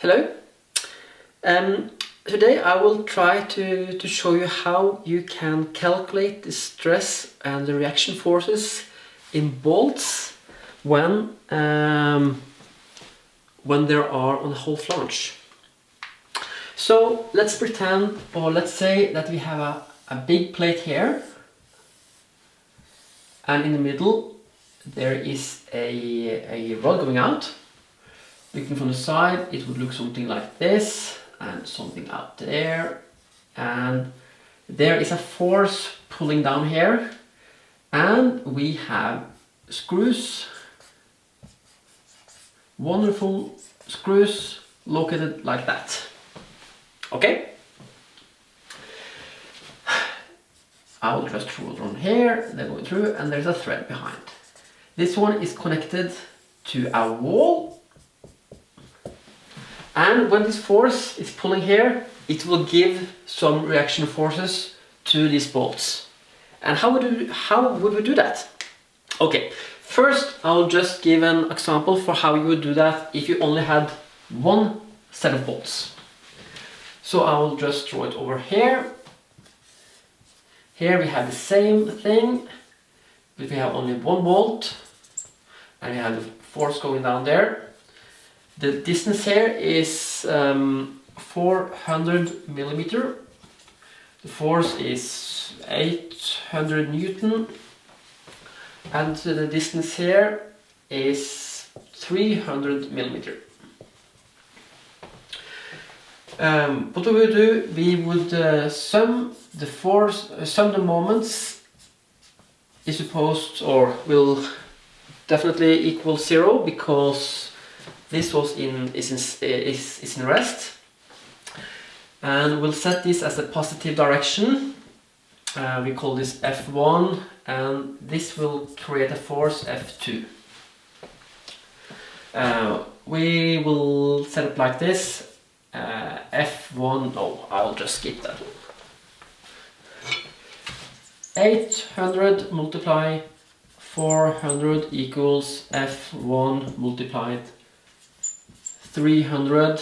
Hello. Today I will try to show you how you can calculate the stress and the reaction forces in bolts when there are on the whole flange. So let's pretend, or let's say that we have a big plate here, and in the middle there is a rod going out. Looking from the side, it would look something like this, and something out there, and there is a force pulling down here, and we have screws, wonderful screws located like that. Okay? I will just throw it on here, they're going through, and there's a thread behind. This one is connected to a wall. And when this force is pulling here, it will give some reaction forces to these bolts. And how would we do that? Okay, first I'll just give an example for how you would do that if you only had one set of bolts. So I will just draw it over here. Here we have the same thing, but we have only one bolt, and we have the force going down there. The distance here is 400 millimeter. The force is 800 Newton, and the distance here is 300 millimeter. What we would do, we would sum the force, sum the moments is supposed, or will definitely equal 0, because this was is in rest, and we'll set this as a positive direction. We call this F1, and this will create a force F2. We will set it like this. F1, no, I'll just skip that one. 800 multiply 400 equals F1 multiplied 300.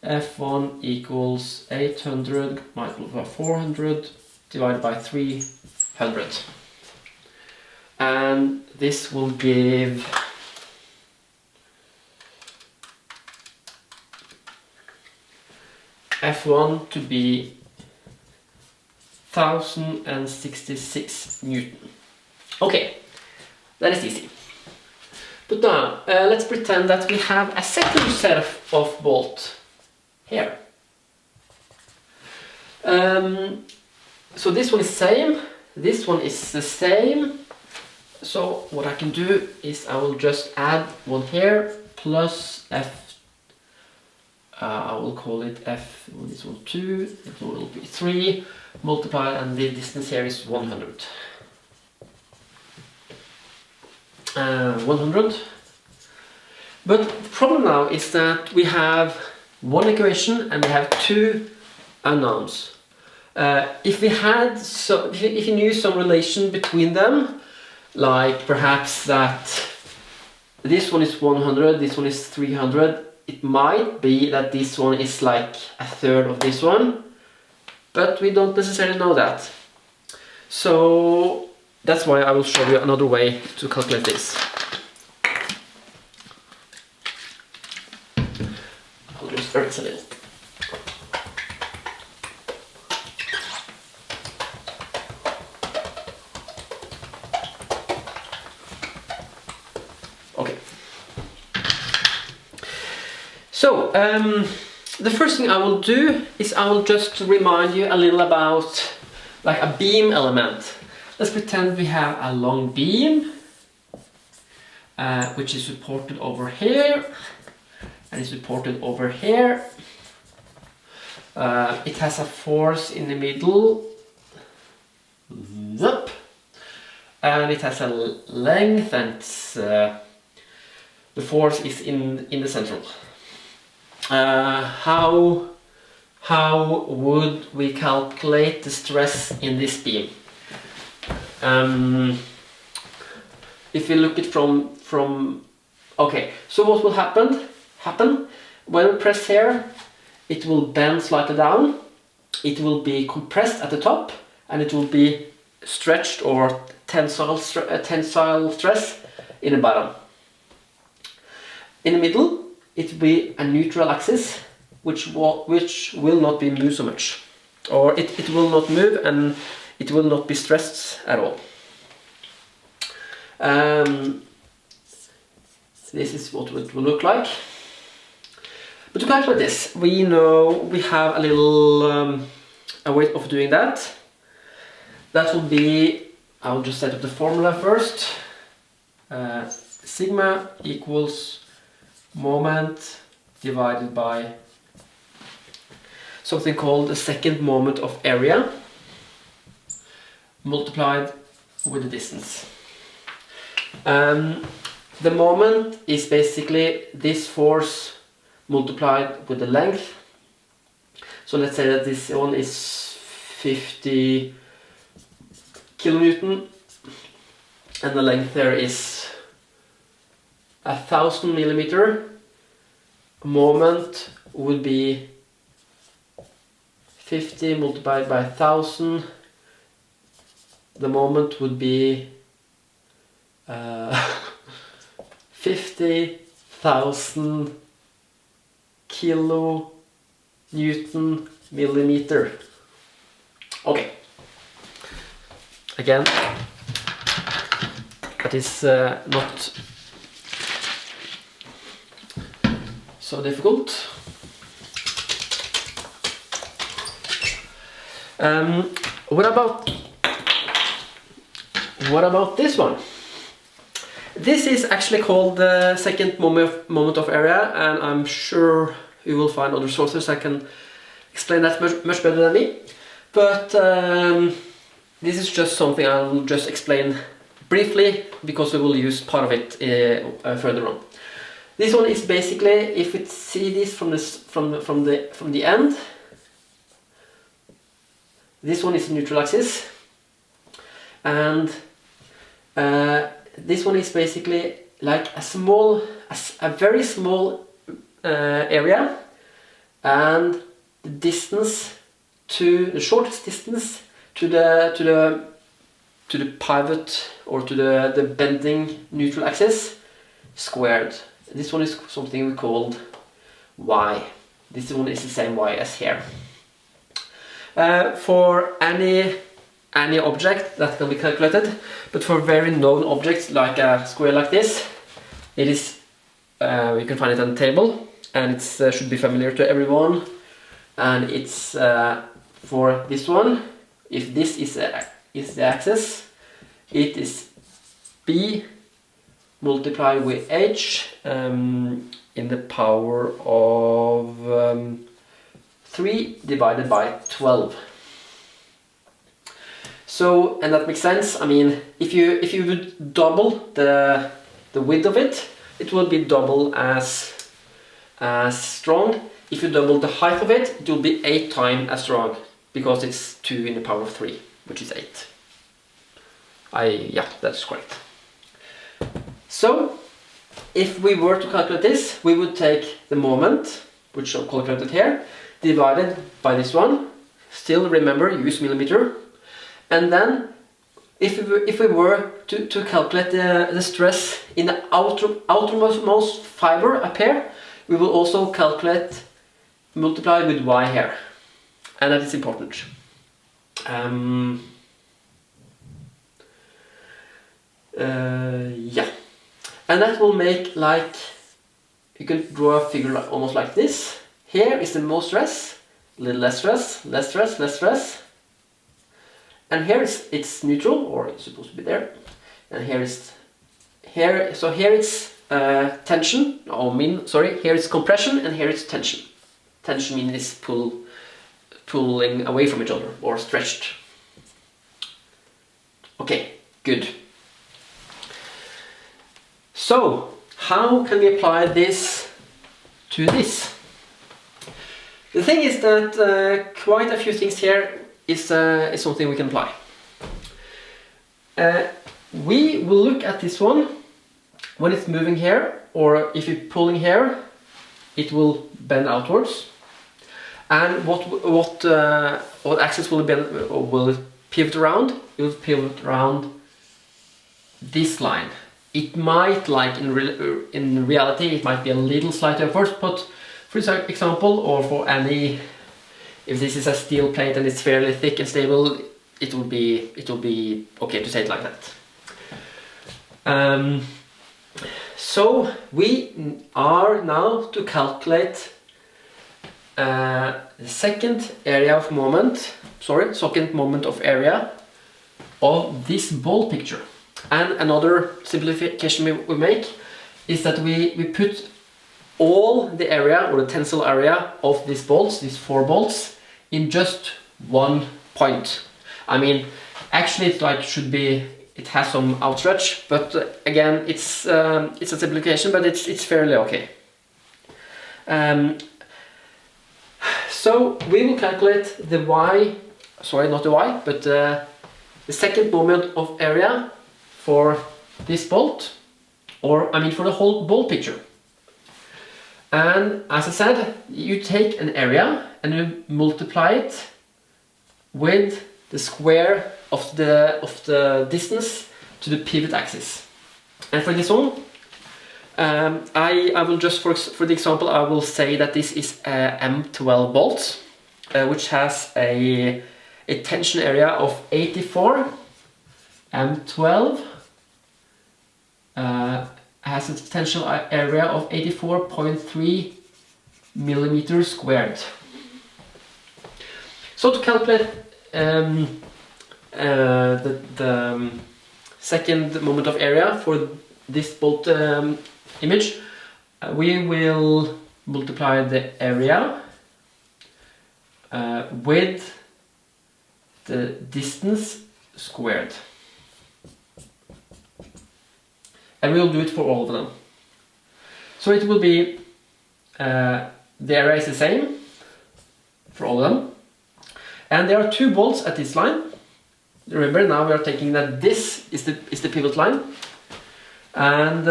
F1 equals 800 multiplied by 400 divided by 300. And this will give F1 to be 1066 Newton. Okay, that is easy. But now, let's pretend that we have a second set of bolt here. So this one is same, this one is the same. So what I can do is I will just add one here plus F. I will call it F, this one 2, this one will be 3, multiply, and the distance here is 100. 100. But the problem now is that we have one equation and we have two unknowns. If we had if you knew some relation between them, like perhaps that this one is 100, this one is 300, it might be that this one is like a third of this one, but we don't necessarily know that. So that's why I will show you another way to calculate this. I'll just erase a little. Okay. So, the first thing I will do is I will just remind you a little about like a beam element. Let's pretend we have a long beam which is supported over here and is supported over here. It has a force in the middle, and it has a length, and the force is in the central. How would we calculate the stress in this beam? If we look at from okay, so what will happen when we press here, it will bend slightly down, it will be compressed at the top, and it will be stretched or tensile stress in the bottom. In the middle, it will be a neutral axis, which will not be moved so much. Or it will not move and it will not be stressed at all. This is what it will look like. But to calculate this, we know we have a little a way of doing that. That will be, I'll just set up the formula first. Sigma equals moment divided by something called the second moment of area multiplied with the distance. The moment is basically this force multiplied with the length. So let's say that this one is 50 kilonewton and the length there is 1000 millimeter. Moment would be 50 multiplied by 1000. The moment would be 50,000 kilo Newton millimeter. Okay. Again, that is not so difficult. What about this one? This is actually called the second moment of area, and I'm sure you will find other sources that can explain that much better than me. But this is just something I'll just explain briefly because we will use part of it further on. This one is basically, if we see this from the end, this one is the neutral axis, and this one is basically like a very small area, and the distance the shortest distance to the pivot or to the bending neutral axis squared. This one is something we called y. This one is the same y as here. For any object that can be calculated, but for very known objects like a square like this, it is you can find it on the table, and it should be familiar to everyone. And it's for this one, if this is the axis, it is b multiplied with h in the power of 3 divided by 12. So, and that makes sense. I mean, if you would double the width of it, it will be double as strong. If you double the height of it, it will be 8 times as strong, because it's 2 in the power of 3, which is 8. Yeah, that's correct. So, if we were to calculate this, we would take the moment, which I've calculated here, divided by this one. Still remember, use millimeter. And then, if we were to calculate the stress in the outermost fiber up here, we will also calculate multiply with y here, and that is important. Yeah, and that will make, like, you can draw a figure almost like this. Here is the most stress, a little less stress, less stress, less stress. And here it's neutral, or it's supposed to be there. And here it's tension. Here it's compression, and here it's tension. Tension means it's pulling away from each other, or stretched. Okay, good. So, how can we apply this to this? The thing is that quite a few things here is something we can apply. We will look at this one when it's moving here, or if you're pulling here, it will bend outwards. And what axis will it pivot around? It will pivot around this line. It might, like in reality, it might be a little slightly upwards, but for example, or for any, if this is a steel plate and it's fairly thick and stable, it will be okay to say it like that. So we are now to calculate the second moment of area of this ball picture. And another simplification we make is that we put all the area, or the tensile area of these bolts, these 4 bolts, in just one point. I mean, actually it it has some outstretch, but again, it's a simplification, but it's fairly okay. So we will calculate the the second moment of area for this bolt, or I mean for the whole ball picture. And as I said, you take an area and you multiply it with the square of the distance to the pivot axis. And for this one, I will just, for the example, I will say that this is a M12 bolt, which has a tension area of 84. M12 has a tension area of 84.3 millimeters squared. So to calculate the second moment of area for this bolt image, we will multiply the area with the distance squared. And we will do it for all of them. So it will be, the area is the same for all of them. And there are 2 bolts at this line. Remember, now we are taking that this is the pivot line. And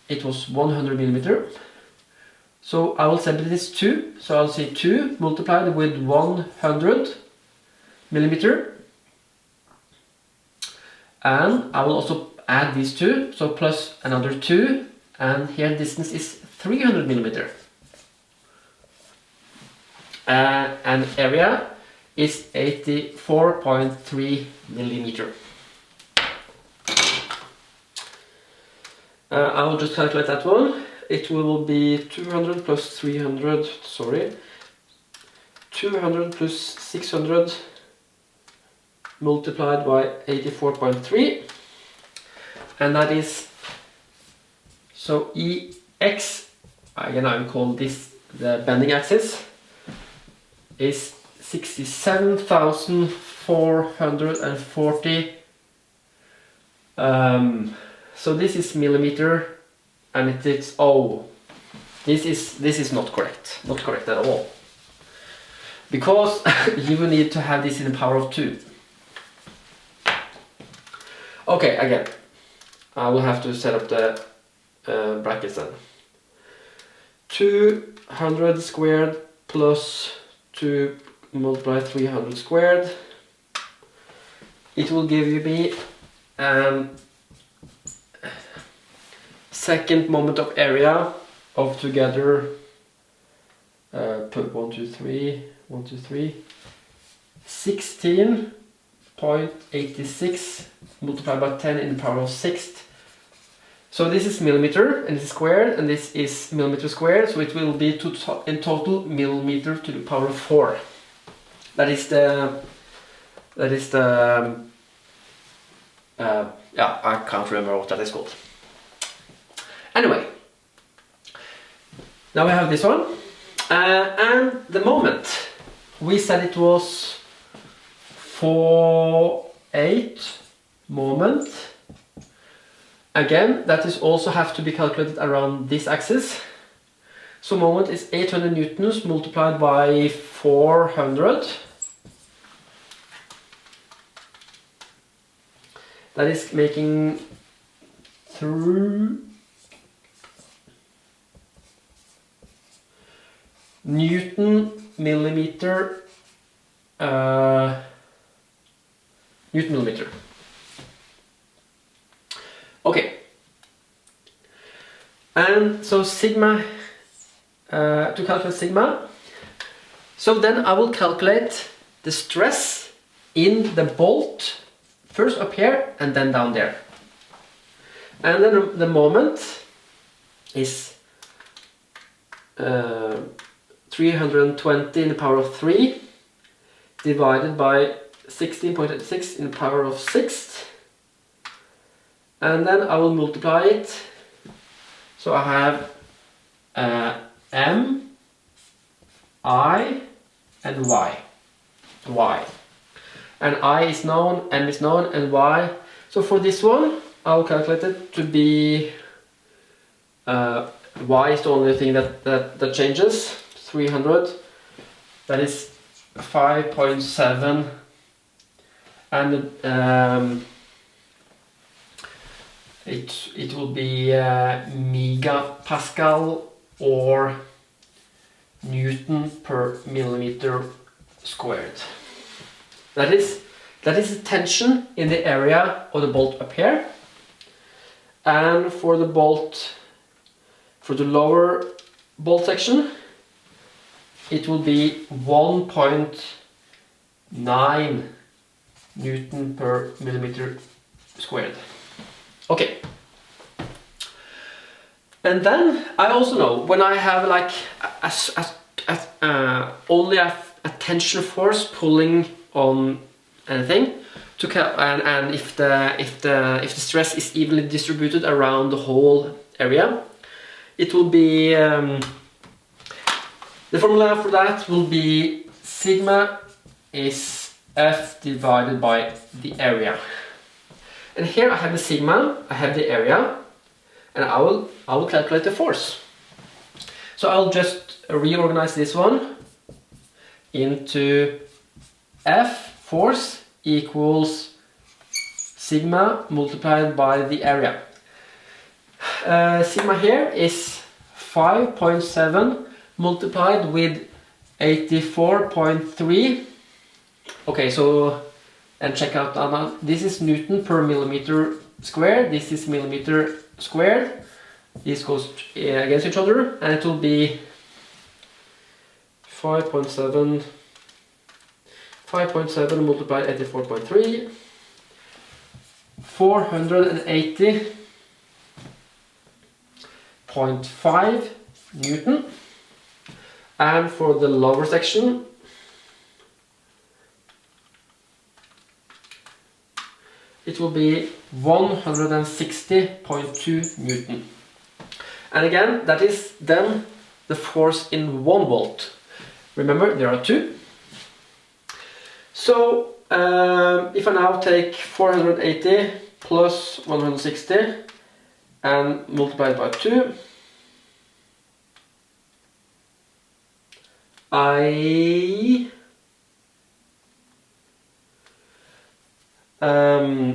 it was 100 millimeter. So I will separate this 2. So I'll say 2 multiplied with 100 millimeter. And I will also add these 2, so plus another 2, and here distance is 300 millimeter. And area is 84.3 millimeter. I will just calculate that one. It will be 200 plus 300, 200 plus 600 multiplied by 84.3. And that is, so EX, again I will call this the bending axis, is 67,440. So this is millimeter, and it is, oh, this is not correct at all, because you will need to have this in the power of 2. Okay, again, I will have to set up the brackets then. 200 squared plus 2 multiply 300 squared. It will give you me second moment of area of together 16.86 multiplied by 10 in the power of 6. So this is millimeter and this is squared, and this is millimeter squared, so it will be in total millimeter to the power of 4. That is the yeah, I can't remember what that is called. Anyway, now we have this one, and the moment we said it was 4/8 moment. Again, that is also have to be calculated around this axis. So moment is 800 newtons multiplied by 400. That is making through Newton millimeter Newton millimeter. Okay, and so sigma, to calculate sigma, so then I will calculate the stress in the bolt, first up here and then down there. And then the moment is 320 in the power of 3 divided by 16.86 in the power of 6. And then I will multiply it. So I have M, I, and Y. And I is known, M is known, and Y. So for this one, I'll calculate it to be Y is the only thing that changes. 300. That is 5.7, and it will be megapascal or Newton per millimeter squared. That is the tension in the area of the bolt up here. And for the bolt, for the lower bolt section, it will be 1.9 Newton per millimeter squared. Okay. And then I also know when I have like only a tension force pulling on anything, and if the stress is evenly distributed around the whole area, it will be the formula for that will be sigma is F divided by the area. And here I have the sigma, I have the area, and I will calculate the force. So I'll just reorganize this one into F force equals sigma multiplied by the area. Sigma here is 5.7 multiplied with 84.3. Okay, so, and check out Anna, this is Newton per millimeter squared, this is millimeter squared. This goes against each other, and it will be 5.7 multiplied 84.3, 480.5 Newton. And for the lower section, it will be 160.2 Newton. And again, that is then the force in one bolt. Remember, there are two. So if I now take 480 plus 160 and multiply it by 2,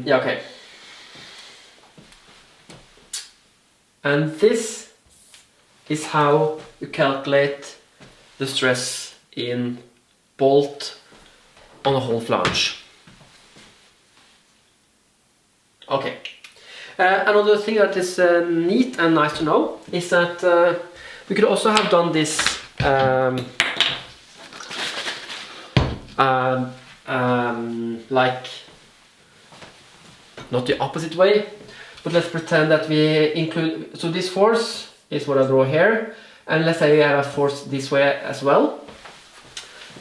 yeah, okay. And this is how you calculate the stress in bolt on a whole flange. Okay. Another thing that is neat and nice to know is that we could also have done this like not the opposite way, but let's pretend that we include, so this force is what I draw here, and let's say we have a force this way as well.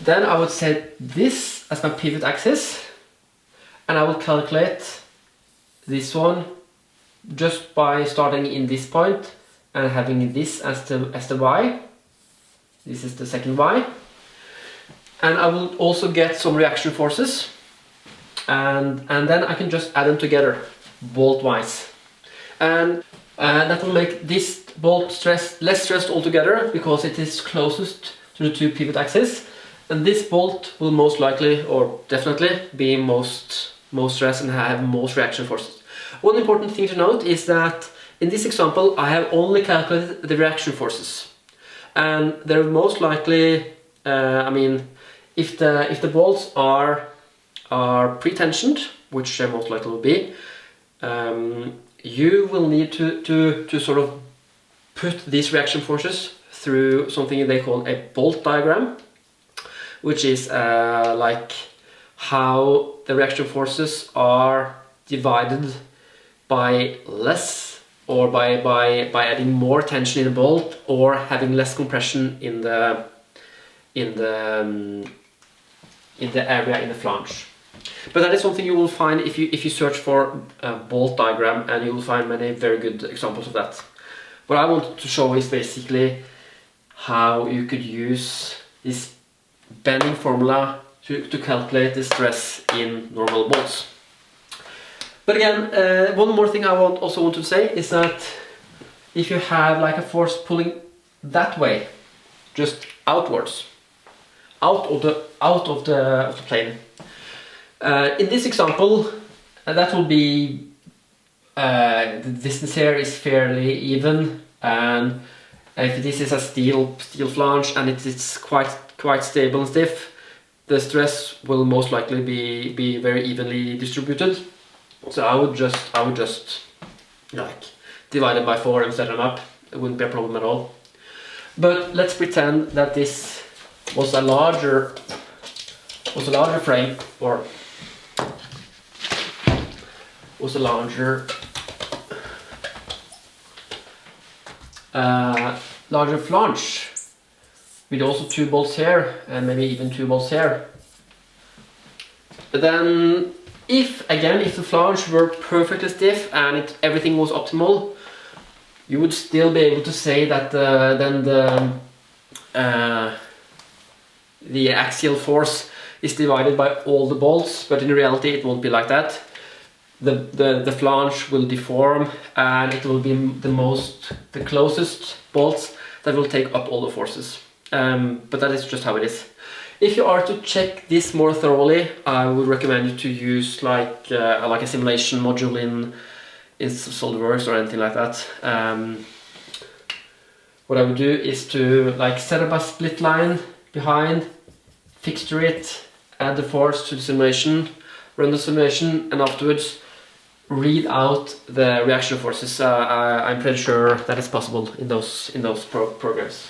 Then I would set this as my pivot axis, and I will calculate this one just by starting in this point and having this as the y. This is the second y. And I will also get some reaction forces, and then I can just add them together bolt-wise. And that will make this bolt less stressed altogether because it is closest to the two pivot axes. And this bolt will most likely, or definitely, be most stressed and have most reaction forces. One important thing to note is that in this example I have only calculated the reaction forces. and they're most likely, I mean, if the bolts are pre-tensioned, which they most likely will be, you will need to sort of put these reaction forces through something they call a bolt diagram, which is like how the reaction forces are divided by less, or by adding more tension in the bolt, or having less compression in the area in the flange. But that is something you will find if you search for a bolt diagram, and you will find many very good examples of that. What I wanted to show is basically how you could use this bending formula to calculate the stress in normal bolts. But again, one more thing I also want to say is that if you have like a force pulling that way, just outwards, out of the plane. In this example, that will be the distance here is fairly even, and if this is a steel flange and it's quite stable and stiff, the stress will most likely be very evenly distributed. So I would just like divide it by 4 and set them up. It wouldn't be a problem at all. But let's pretend that this was a larger frame, or was a larger flange with also 2 bolts here, and maybe even 2 bolts here. But then if the flange were perfectly stiff and everything was optimal, you would still be able to say that the axial force is divided by all the bolts, but in reality it won't be like that. The flange will deform, and it will be the closest bolts that will take up all the forces. But that is just how it is. If you are to check this more thoroughly, I would recommend you to use like a simulation module in SolidWorks or anything like that. What I would do is to like set up a split line behind, fixture it, add the force to the simulation, run the simulation, and afterwards read out the reaction forces. I'm pretty sure that is possible in those programs.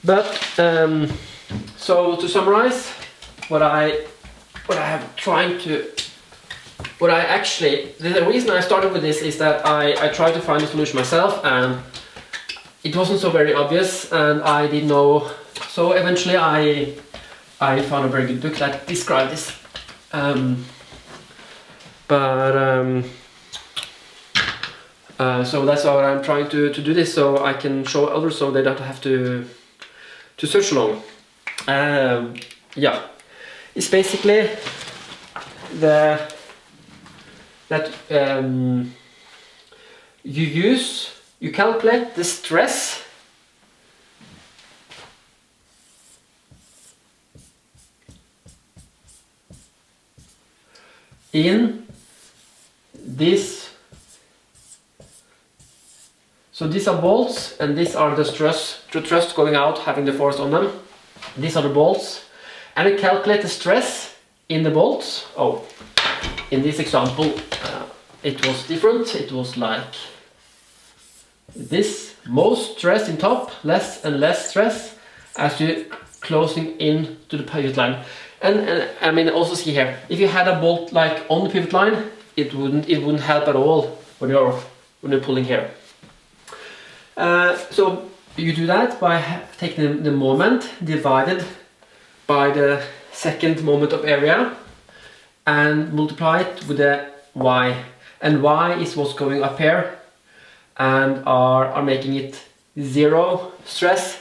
But so to summarize, the reason I started with this is that I tried to find a solution myself, and it wasn't so very obvious, and I didn't know. So eventually I found a very good book that described this. So that's why I'm trying to do this, so I can show others, so they don't have to search along. Yeah, it's basically you calculate the stress in this. So these are bolts, and these are the thrust going out, having the force on them. These are the bolts, and we calculate the stress in the bolts. Oh, in this example, it was different. It was like this: most stress in top, less and less stress as you're closing in to the pivot line. And I mean, also see here, if you had a bolt like on the pivot line, it wouldn't help at all when you're pulling here. So you do that by taking the moment divided by the second moment of area and multiply it with the y. And y is what's going up here, and are making it 0 stress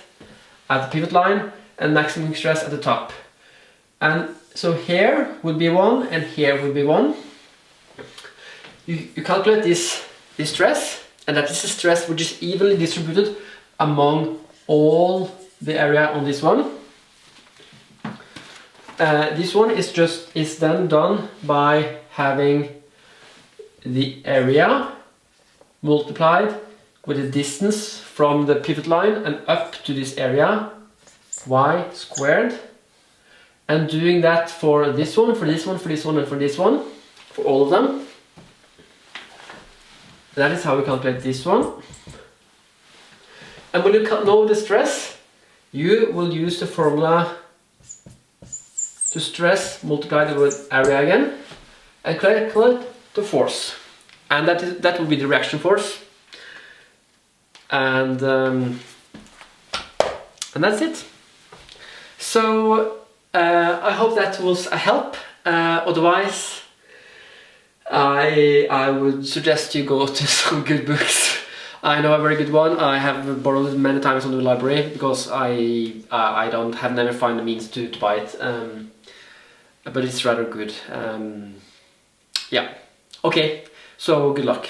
at the pivot line and maximum stress at the top. And so here would be 1 and here would be 1. You calculate this stress, and that is a stress which is evenly distributed among all the area on this one. This one is then done by having the area multiplied with the distance from the pivot line and up to this area, y squared, and doing that for this one, for this one, for this one, and for this one, for all of them. That is how we calculate this one. And when you know the stress, you will use the formula to stress multiplied with area again and calculate the force. And that will be the reaction force. And that's it. So I hope that was a help. Otherwise, I would suggest you go to some good books. I know a very good one. I have borrowed it many times from the library because I have never found the means to buy it. But it's rather good. Yeah. Okay. So good luck.